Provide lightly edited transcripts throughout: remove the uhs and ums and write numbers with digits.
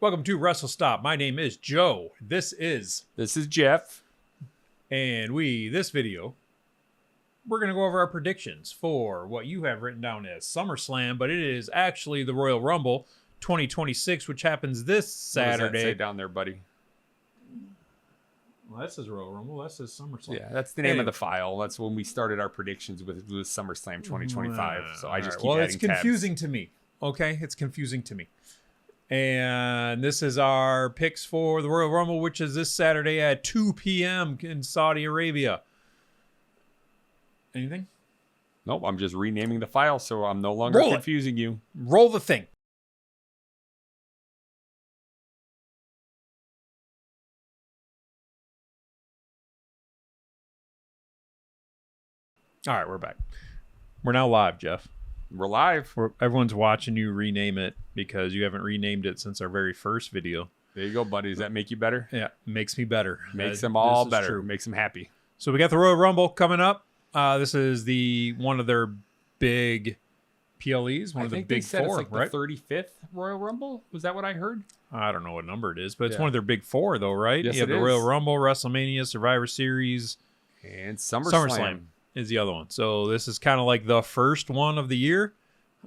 Welcome to Wrestlestop. My name is Joe. This is Jeff. And this video, we're going to go over our predictions for what you have written down as SummerSlam, but it is actually the Royal Rumble 2026, which happens this Saturday. What does that say down there, buddy? Well, that says Royal Rumble. That says SummerSlam. Yeah, that's the name of the file. That's when we started our predictions with SummerSlam 2025. So I just keep adding it's confusing tabs. to me. Okay, it's confusing to me. And this is our picks for the Royal Rumble, which is this Saturday at 2 p.m. in Saudi Arabia. Anything? Nope, I'm just renaming the file so I'm no longer confusing you. Roll the thing. All right, we're back. We're now live, Jeff. We're live. Everyone's watching you rename it because you haven't renamed it since our very first video. There you go, buddy. Does that make you better? Yeah, makes me better. Makes them all better. True. Makes them happy. So we got the Royal Rumble coming up. This is one of their big PLEs, one of the big four, it's like right? The 35th Royal Rumble? Was that what I heard? I don't know what number it is, but it's one of their big four, though, right? Yes, you have the Royal Rumble, WrestleMania, Survivor Series, and SummerSlam is the other one. So this is kind of like the first one of the year.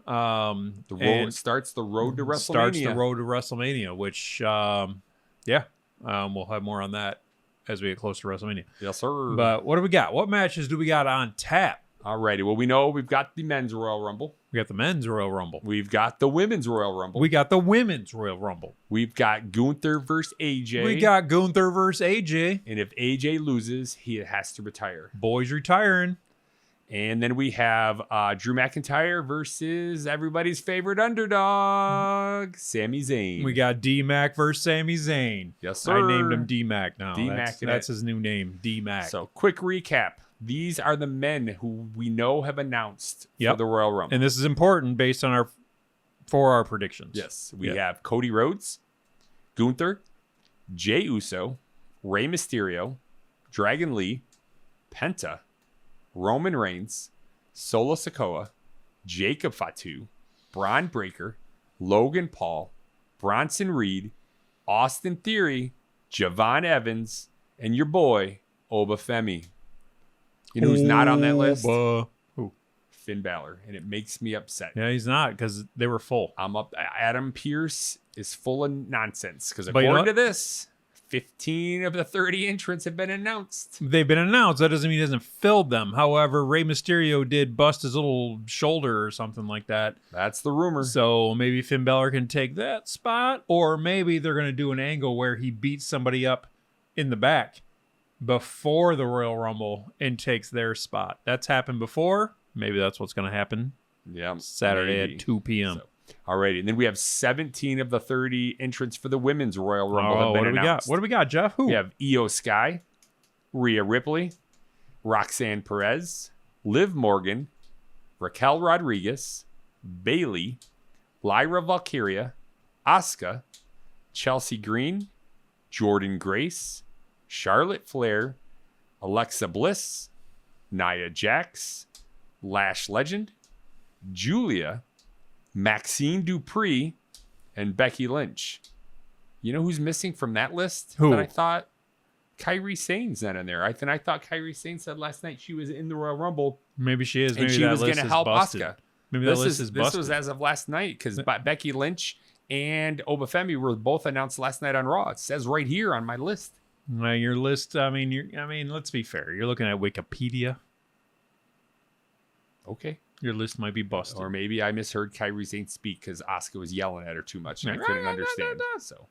Starts the road to WrestleMania. Which, we'll have more on that as we get closer to WrestleMania. Yes, sir. But what do we got? What matches do we got on tap? Alrighty. Well, we know we've got the men's Royal Rumble. We got the men's Royal Rumble. We've got the women's Royal Rumble. We got the women's Royal Rumble. We've got Gunther versus AJ. We got Gunther versus AJ. And if AJ loses, he has to retire. Boy's retiring. And then we have Drew McIntyre versus everybody's favorite underdog, Sami Zayn. We got D-Mac versus Sami Zayn. Yes, sir. I named him D-Mac now. D-Mac. That's his new name, D-Mac. So, quick recap. These are the men who we know have announced for the Royal Rumble. And this is important based on our predictions. Yes. We have Cody Rhodes, Gunther, Jey Uso, Rey Mysterio, Dragon Lee, Penta, Roman Reigns, Solo Sikoa, Jacob Fatu, Braun Breaker, Logan Paul, Bronson Reed, Austin Theory, Javon Evans, and your boy, Oba Femi. You know who's not on that list? Who? Finn Balor. And it makes me upset. Yeah, he's not because they were full. Adam Pearce is full of nonsense because according to this, 15 of the 30 entrants have been announced. They've been announced. That doesn't mean he hasn't filled them. However, Rey Mysterio did bust his little shoulder or something like that. That's the rumor. So maybe Finn Balor can take that spot, or maybe they're going to do an angle where he beats somebody up in the back before the Royal Rumble and takes their spot. That's happened before. Maybe that's what's going to happen. Yeah, Saturday at 2 p.m. Alrighty, and then we have 17 of the 30 entrants for the women's Royal Rumble have been announced. What do we got, Jeff? Who? We have Io Sky, Rhea Ripley, Roxanne Perez, Liv Morgan, Raquel Rodriguez, Bayley, Lyra Valkyria, Asuka, Chelsea Green, Jordan Grace, Charlotte Flair, Alexa Bliss, Nia Jax, Lash Legend, Julia, Maxine Dupree, and Becky Lynch. You know who's missing from that list? Who? That I thought Kairi Sane's not in there. I thought Kairi Sane said last night she was in the Royal Rumble. Maybe she is. And she was going to help Asuka. Maybe that list is busted. This was as of last night because Becky Lynch and Oba Femi were both announced last night on Raw. It says right here on my list. Well, your list, let's be fair. You're looking at Wikipedia. Okay. Your list might be busted. Or maybe I misheard Kairi Sane speak because Asuka was yelling at her too much and I couldn't understand. So,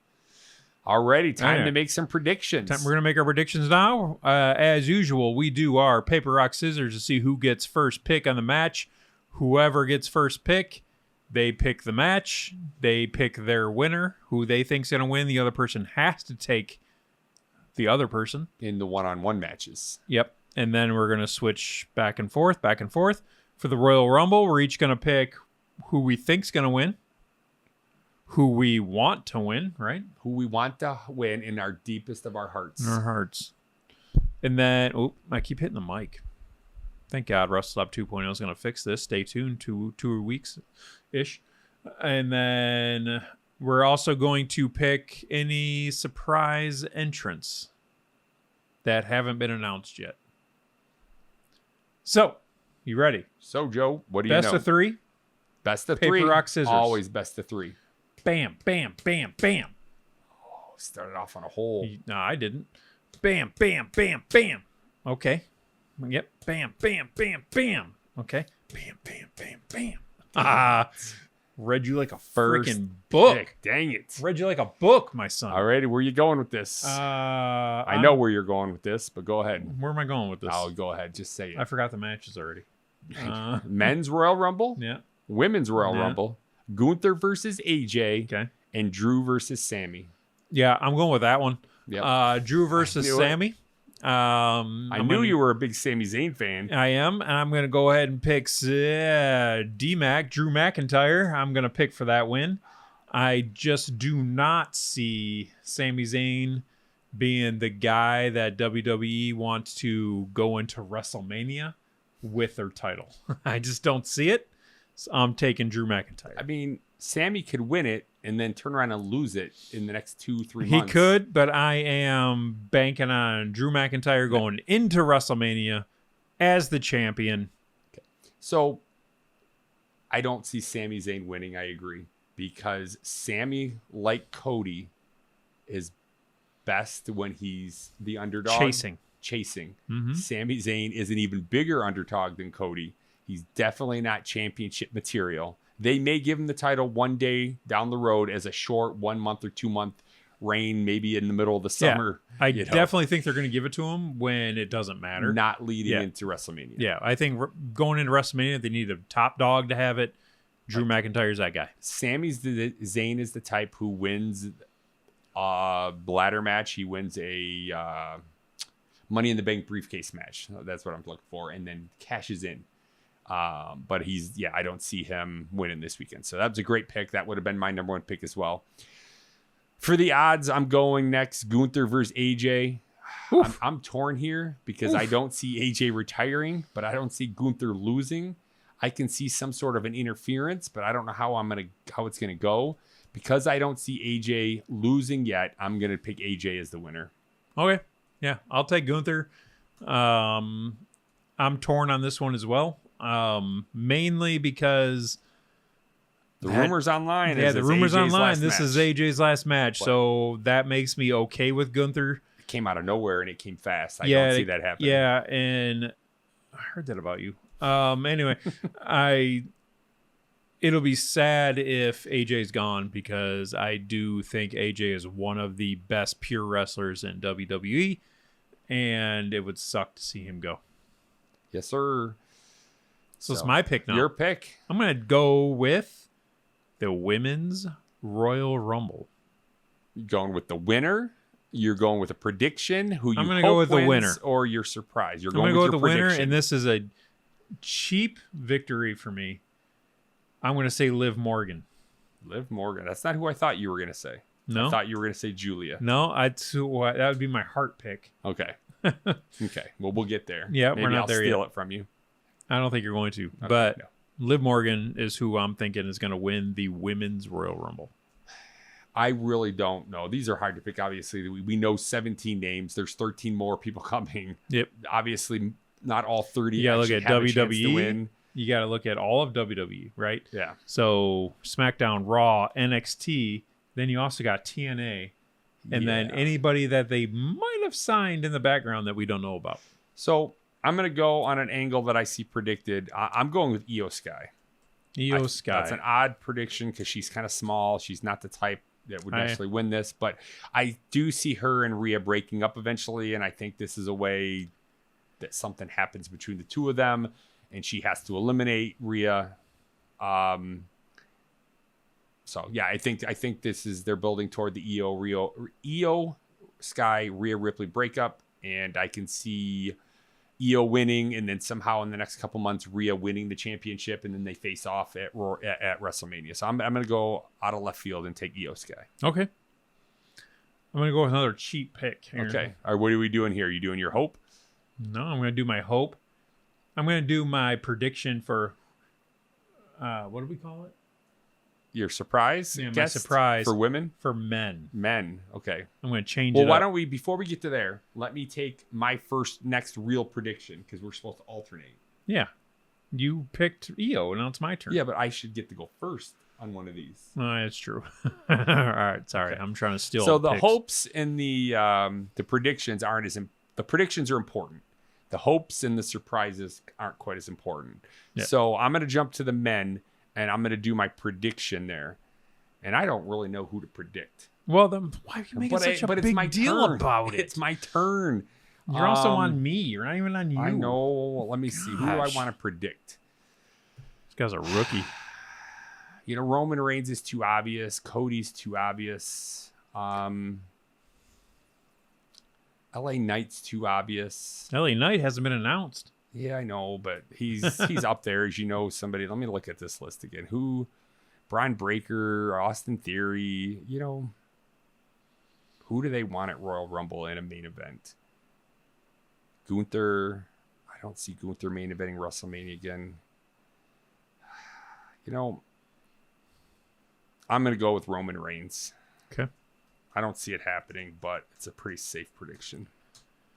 alrighty, time to make some predictions. We're going to make our predictions now. As usual, we do our paper, rock, scissors to see who gets first pick on the match. Whoever gets first pick, they pick the match. They pick their winner, who they think's going to win. The other person has to take the other person. In the one-on-one matches. Yep. And then we're going to switch back and forth. For the Royal Rumble, we're each going to pick who we think's going to win, who we want to win, right? Who we want to win in our deepest of our hearts. In our hearts. And then, I keep hitting the mic. Thank God Wrestlestop 2.0 is going to fix this. Stay tuned, two weeks-ish. And then We're also going to pick any surprise entrants that haven't been announced yet. So, you ready? So, Joe, what do you know? Best of 3? Best of Paper, 3. rock, scissors. Always best of 3. Bam, bam, bam, bam. Oh, started off on a hole. No, I didn't. Bam, bam, bam, bam. Okay. Yep. Bam, bam, bam, bam. Okay. Bam, bam, bam, bam. Ah. Read you like a freaking book. Pick. Dang it. Read you like a book, my son. All right, where are you going with this? I know where you're going with this, but go ahead. Where am I going with this? I'll go ahead. Just say it. I forgot the matches already. Men's Royal Rumble. Yeah. Women's Royal Rumble. Gunther versus AJ. Okay. And Drew versus Sami. Yeah, I'm going with that one. Yep. Drew versus Sami. I knew you were a big Sami Zayn fan. I am, and I'm going to go ahead and pick D-Mac, Drew McIntyre. I'm going to pick for that win. I just do not see Sami Zayn being the guy that WWE wants to go into WrestleMania with their title. I just don't see it. So I'm taking Drew McIntyre. I mean, Sami could win it and then turn around and lose it in the next 2-3 months. He could, but I am banking on Drew McIntyre going into WrestleMania as the champion. Okay. So I don't see Sami Zayn winning. I agree. Because Sami, like Cody, is best when he's the underdog. Chasing. Mm-hmm. Sami Zayn is an even bigger underdog than Cody. He's definitely not championship material. They may give him the title one day down the road as a short 1 month or 2 month reign, maybe in the middle of the summer. Yeah, I definitely think they're going to give it to him when it doesn't matter. Not leading into WrestleMania. Yeah, I think going into WrestleMania, they need a top dog to have it. Drew McIntyre's that guy. Zayn is the type who wins a ladder match. He wins a Money in the Bank briefcase match. That's what I'm looking for. And then cashes in. But I don't see him winning this weekend. So that was a great pick. That would have been my number 1 pick as well. For the odds, I'm going next Gunther versus AJ. I'm torn here because I don't see AJ retiring, but I don't see Gunther losing. I can see some sort of an interference, but I don't know how it's gonna go. Because I don't see AJ losing yet, I'm gonna pick AJ as the winner. Okay. Yeah, I'll take Gunther. I'm torn on this one as well. Mainly because the rumors online. Yeah, the rumors AJ's online. This is AJ's last match, but so that makes me okay with Gunther. It came out of nowhere and it came fast. I don't see that happening. Yeah, and I heard that about you. Anyway, it'll be sad if AJ's gone because I do think AJ is one of the best pure wrestlers in WWE, and it would suck to see him go. Yes, sir. So it's my pick now. Your pick. I'm going to go with the Women's Royal Rumble. You're going with the winner. You're going with a prediction. I'm going to go with the winner. Or you're surprised. I'm going to go with the winner, and this is a cheap victory for me. I'm going to say Liv Morgan. Liv Morgan. That's not who I thought you were going to say. No? I thought you were going to say Julia. No, that would be my heart pick. Okay. Okay. Well, we'll get there. Yeah, maybe we're not I'll there steal yet. it from you. I don't think you're going to. Okay, but no. Liv Morgan is who I'm thinking is going to win the Women's Royal Rumble. I really don't know. These are hard to pick. Obviously, we know 17 names. There's 13 more people coming. Yep. Obviously, not all 30. You got to look at have a chance to WWE. win. You got to look at all of WWE, right? Yeah. So SmackDown, Raw, NXT. Then you also got TNA. And then anybody that they might have signed in the background that we don't know about. So I'm going to go on an angle that I see predicted. I'm going with Io Sky. Io Sky. That's an odd prediction because she's kind of small. She's not the type that would necessarily win this. But I do see her and Rhea breaking up eventually. And I think this is a way that something happens between the two of them. And she has to eliminate Rhea. So yeah, I think this is they're building toward the Io Sky Rhea Ripley breakup, and I can see Io winning, and then somehow in the next couple months Rhea winning the championship, and then they face off at WrestleMania. So I'm gonna go out of left field and take Io Sky. Okay. I'm gonna go with another cheap pick here. Okay. All right, what are we doing here? Are you doing your hope? No, I'm gonna do my hope. I'm gonna do my prediction for what do we call it? Your surprise? Yeah, my guest surprise for women? for men. Men. Okay. I'm going to change Well, it why up. don't we, before we get to there, let me take my next real prediction because we're supposed to alternate. Yeah. You picked EO, and now it's my turn. Yeah, but I should get to go first on one of these. That's true. All right. Sorry. Okay. I'm trying to steal So the picks. hopes and the predictions aren't as the predictions are important. The hopes and the surprises aren't quite as important. Yeah. So I'm going to jump to the men, and I'm going to do my prediction there. And I don't really know who to predict. Well, then why are you making such a it's big my deal turn. about it? It's my turn. You're also on me. You're not even on you. I know. Let me see. Who do I Gosh. want to predict? This guy's a rookie. You know, Roman Reigns is too obvious. Cody's too obvious. LA Knight's too obvious. LA Knight hasn't been announced. Yeah, I know, but he's up there, as you know. Somebody. Let me look at this list again. Who? Braun Breaker, Austin Theory. You know, who do they want at Royal Rumble in a main event? Gunther. I don't see Gunther main eventing WrestleMania again. You know, I'm going to go with Roman Reigns. Okay. I don't see it happening, but it's a pretty safe prediction.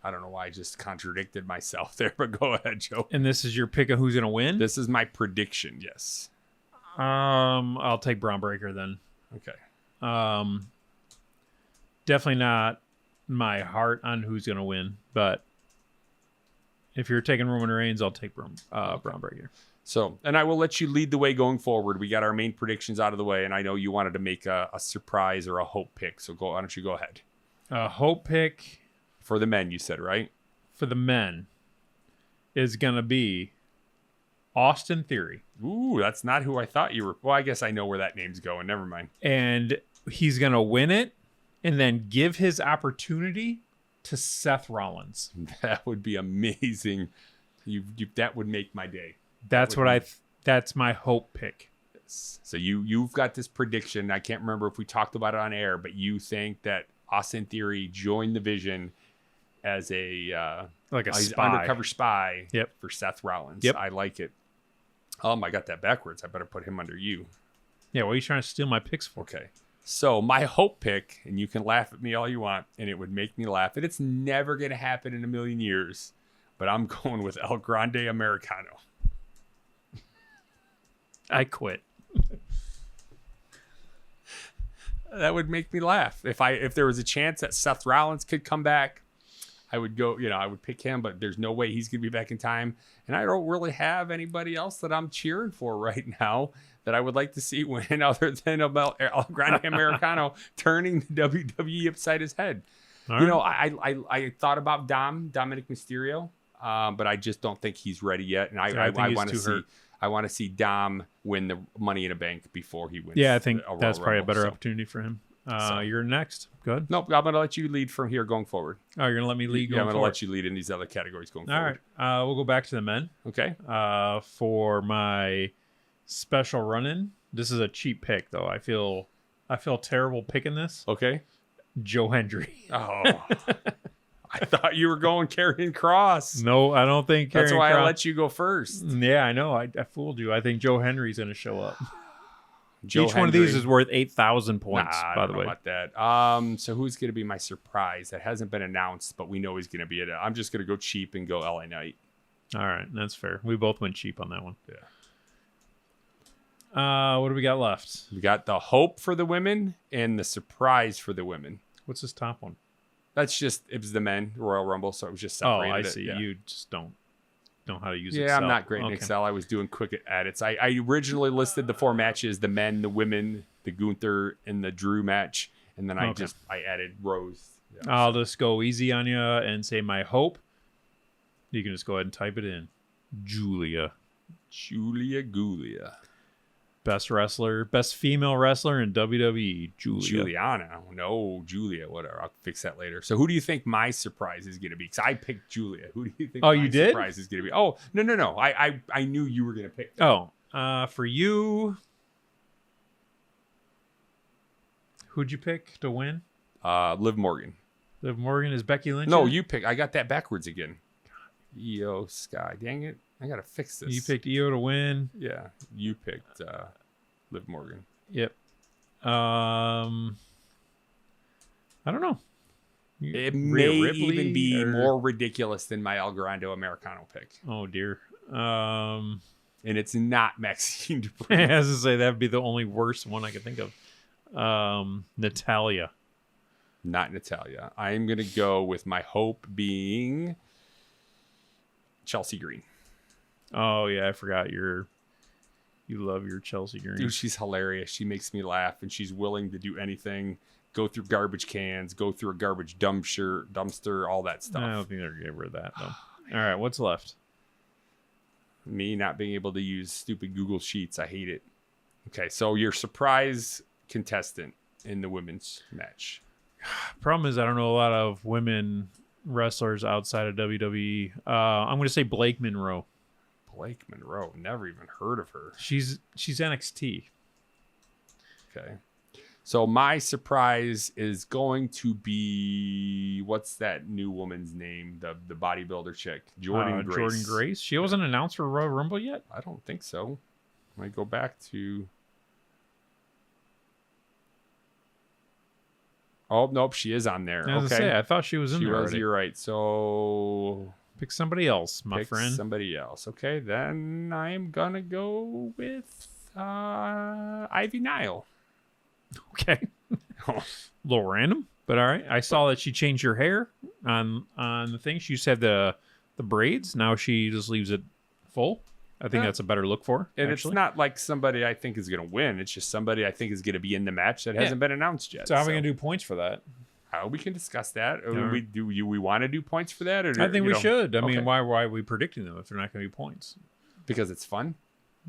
I don't know why I just contradicted myself there, but go ahead, Joe. And this is your pick of who's going to win? This is my prediction, yes. I'll take Braun Breaker then. Okay. Definitely not my heart on who's going to win, but if you're taking Roman Reigns, I'll take Braun Breaker. So, and I will let you lead the way going forward. We got our main predictions out of the way, and I know you wanted to make a surprise or a hope pick. So why don't you go ahead? A hope pick For the men, you said, right? for the men is going to be Austin Theory. Ooh, that's not who I thought you were. Well, I guess I know where that name's going. Never mind. And he's going to win it and then give his opportunity to Seth Rollins. That would be amazing. That would make my day. That's that's my hope pick. So you've got this prediction. I can't remember if we talked about it on air, but you think that Austin Theory joined the Vision as a spy. undercover spy Yep. for Seth Rollins. Yep. I like it. I got that backwards. I better put him under you. Yeah, what are you trying to steal my picks for? Okay. So my hope pick, and you can laugh at me all you want, and it would make me laugh, and it's never going to happen in a million years, but I'm going with El Grande Americano. I quit. That would make me laugh. If there was a chance that Seth Rollins could come back, I would go, I would pick him, but there's no way he's going to be back in time. And I don't really have anybody else that I'm cheering for right now that I would like to see win other than El Grande Americano turning the WWE upside his head. All You right. know, I thought about Dominic Mysterio, but I just don't think he's ready yet. And I think he's want to too see. hurt. I want to see Dom win the Money in a Bank before he wins. Yeah, I think a Royal that's probably a Rumble, better so. opportunity for him. So. You're next. Good. Nope, I'm going to let you lead from here going forward. Oh, you're going to let me lead Yeah, going I'm going to forward? let you lead in these other categories going All forward. right. We'll go back to the men. Okay. For my special run-in. This is a cheap pick, though. I feel terrible picking this. Okay. Joe Hendry. Oh, I thought you were going Karrion Kross. No, I don't think That's Karrion why I Kross- let you go first. Yeah, I know. I fooled you. I think Joe Henry's going to show up. Joe Each one of Hendry. these is worth 8,000 points, I by don't the know way. about that. So who's going to be my surprise? That hasn't been announced, but we know he's going to be it. I'm just going to go cheap and go LA Knight. All right, that's fair. We both went cheap on that one. Yeah. What do we got left? We got the hope for the women and the surprise for the women. What's this top one? That's just, it was the men Royal Rumble, so it was just Oh, separated. I it. see. Yeah. You just don't know how to use Yeah, Excel. I'm not great in Okay. Excel. I was doing quick edits. I originally listed the 4 matches: the men, the women, the Gunther, and the Drew match, and then I added rows. Yeah, I'll just go easy on you and say my hope. You can just go ahead and type it in. Julia. Julia. Best female wrestler in WWE. Juliana. No, Julia. Whatever. I'll fix that later. So who do you think my surprise is going to be? Because I picked Julia. Who do you think Oh, my you did? surprise is going to be? Oh, no. I knew you were going to pick. Oh, for you, who'd you pick to win? Liv Morgan. Liv Morgan is Becky Lynch. No, in it? you pick. I got that backwards again. Io Sky. Dang it. I got to fix this. You picked Io to win. Yeah, you picked Liv Morgan. Yep. I don't know. It Rhea may Ripley even be or- more ridiculous than my El Grande Americano pick. Oh dear. And it's not Maxine Dupree. As I say, that'd be the only worst one I could think of. Natalia. Not Natalia. I'm going to go with my hope being Chelsea Green. Oh yeah, I forgot you love your Chelsea Green. Dude, she's hilarious. She makes me laugh, and she's willing to do anything. Go through garbage cans, go through a garbage dumpster, all that stuff. I don't think they're gonna get rid of that though. All right, what's left? Me not being able to use stupid Google Sheets. I hate it. Okay, so your surprise contestant in the women's match. Problem is, I don't know a lot of women wrestlers outside of WWE. I'm going to say Blake Monroe. Blake Monroe. Never even heard of her. She's NXT. Okay. So my surprise is going to be, what's that new woman's name? The bodybuilder chick. Jordan Grace. Jordan Grace. She wasn't announced for Royal Rumble yet? I don't think so. I go back to... Oh, nope. She is on there. I was Okay. gonna say, I thought she was in She there was. already. You're right. So... Pick somebody else, my pick friend. somebody else. Okay, then I'm gonna go with Ivy Nile. Okay. A little random, but all right. I saw that she changed her hair on the thing. She used to have the braids. Now she just leaves it full. I think that's a better look for her. And actually. it's not like somebody I think is gonna win. It's just somebody I think is gonna be in the match that hasn't been announced yet. So how are we gonna do points for that? We can discuss that. Or All right. we want to do points for that? Or, I think we should. I okay. mean, why are we predicting them if they're not going to be points? Because it's fun.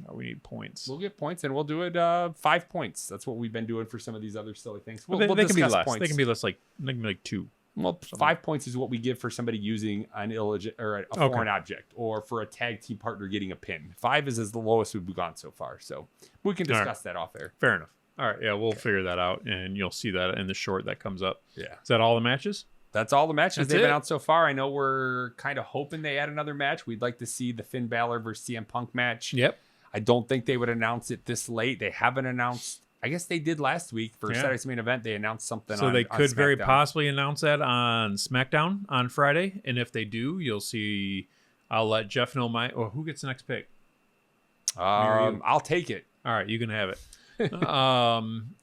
No, we need points. We'll get points, and we'll do it 5 points. That's what we've been doing for some of these other silly things. We'll they can be discuss less. points. They can be less. They can be like 2. Well, 5 points is what we give for somebody using an or a foreign object, or for a tag team partner getting a pin. 5 is the lowest we've gone so far. So we can discuss that off air. Fair enough. All right. Yeah, we'll figure that out, and you'll see that in the short that comes up. Yeah. Is that all the matches? That's all the matches That's they've it. been out so far. I know we're kind of hoping they add another match. We'd like to see the Finn Balor versus CM Punk match. Yep. I don't think they would announce it this late. They haven't announced. I guess they did last week for Saturday's main event. They announced something. So on, they on could very SmackDown. possibly announce that on SmackDown on Friday, and if they do, you'll see. I'll let Jeff know who gets the next pick. I'll take it. All right, you can have it.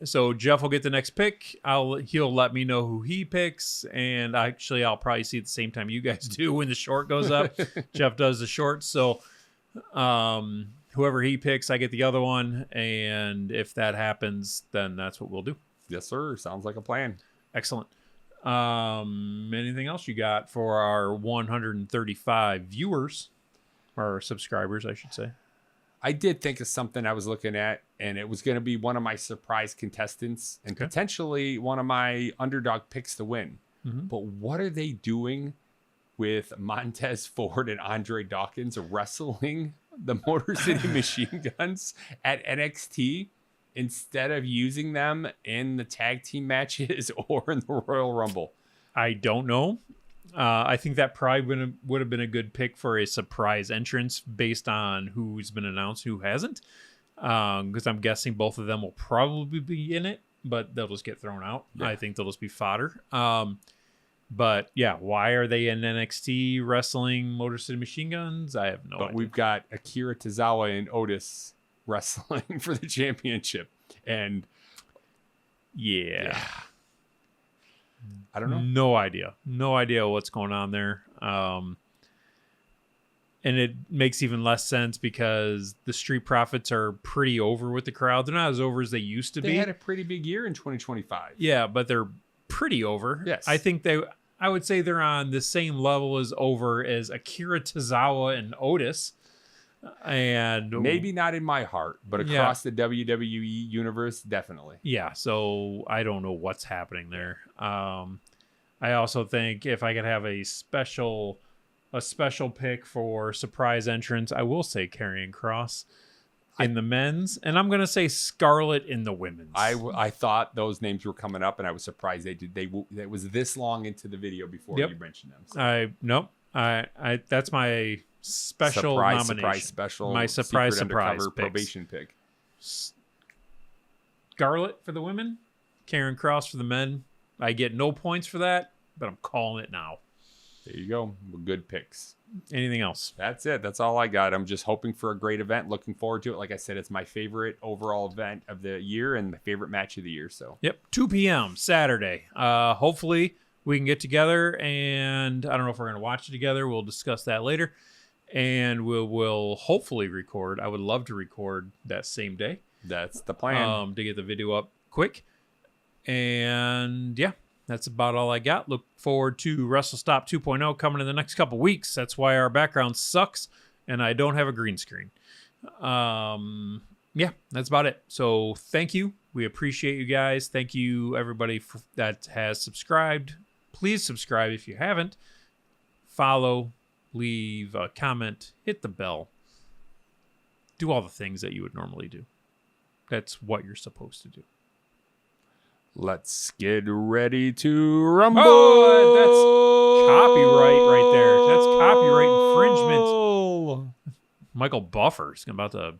So Jeff will get the next pick. He'll let me know who he picks, and actually I'll probably see at the same time you guys do when the short goes up. Jeff does the short, so whoever he picks, I get the other one, and if that happens, then that's what we'll do. Yes, sir. Sounds like a plan. Excellent. Anything else you got for our 135 viewers or subscribers, I should say? I did think of something I was looking at, and it was going to be one of my surprise contestants and potentially one of my underdog picks to win. Mm-hmm. But what are they doing with Montez Ford and Andre Dawkins wrestling the Motor City Machine Guns at NXT instead of using them in the tag team matches or in the Royal Rumble? I don't know. I think that probably would have been a good pick for a surprise entrance based on who's been announced, who hasn't. Because I'm guessing both of them will probably be in it, but they'll just get thrown out. Yeah. I think they'll just be fodder. But yeah, why are they in NXT wrestling Motor City Machine Guns? I have no idea. But we've got Akira Tozawa and Otis wrestling for the championship. And yeah. I don't know. No idea what's going on there. And it makes even less sense because the Street Profits are pretty over with the crowd. They're not as over as they used to be. They had a pretty big year in 2025. Yeah, but they're pretty over. Yes. I would say they're on the same level as over as Akira Tozawa and Otis. And maybe not in my heart, but across the WWE universe, definitely. Yeah, so I don't know what's happening there. I also think if I could have a special pick for surprise entrance, I will say Karrion Kross in the men's, and I'm gonna say Scarlett in the women's. I thought those names were coming up, and I was surprised it was this long into the video before you mentioned them. So. I that's my special nomination. Special. My surprise undercover picks. probation pick. Scarlett for the women, Karen Cross for the men. I get no points for that, but I'm calling it now. There you go. Good picks. Anything else? That's it. That's all I got. I'm just hoping for a great event. Looking forward to it. Like I said, it's my favorite overall event of the year and my favorite match of the year. So, Yep, 2 p.m. Saturday. Hopefully we can get together, and I don't know if we're going to watch it together. We'll discuss that later. And we'll hopefully record. I would love to record that same day. that's the plan. To get the video up quick. And yeah, that's about all I got. Look forward to Wrestlestop 2.0 coming in the next couple weeks. That's why our background sucks and I don't have a green screen. Yeah, that's about it. So thank you. We appreciate you guys. Thank you, everybody that has subscribed. Please subscribe if you haven't. Follow, leave a comment, hit the bell. Do all the things that you would normally do. That's what you're supposed to do. Let's get ready to rumble. Oh, that's copyright right there. That's copyright infringement. Michael Buffer's about to...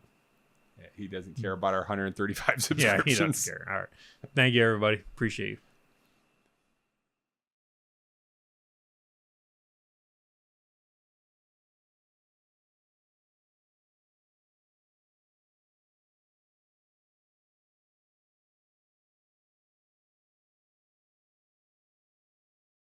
Yeah, he doesn't care about our 135 subscriptions. Yeah, he doesn't care. All right. Thank you, everybody. Appreciate you.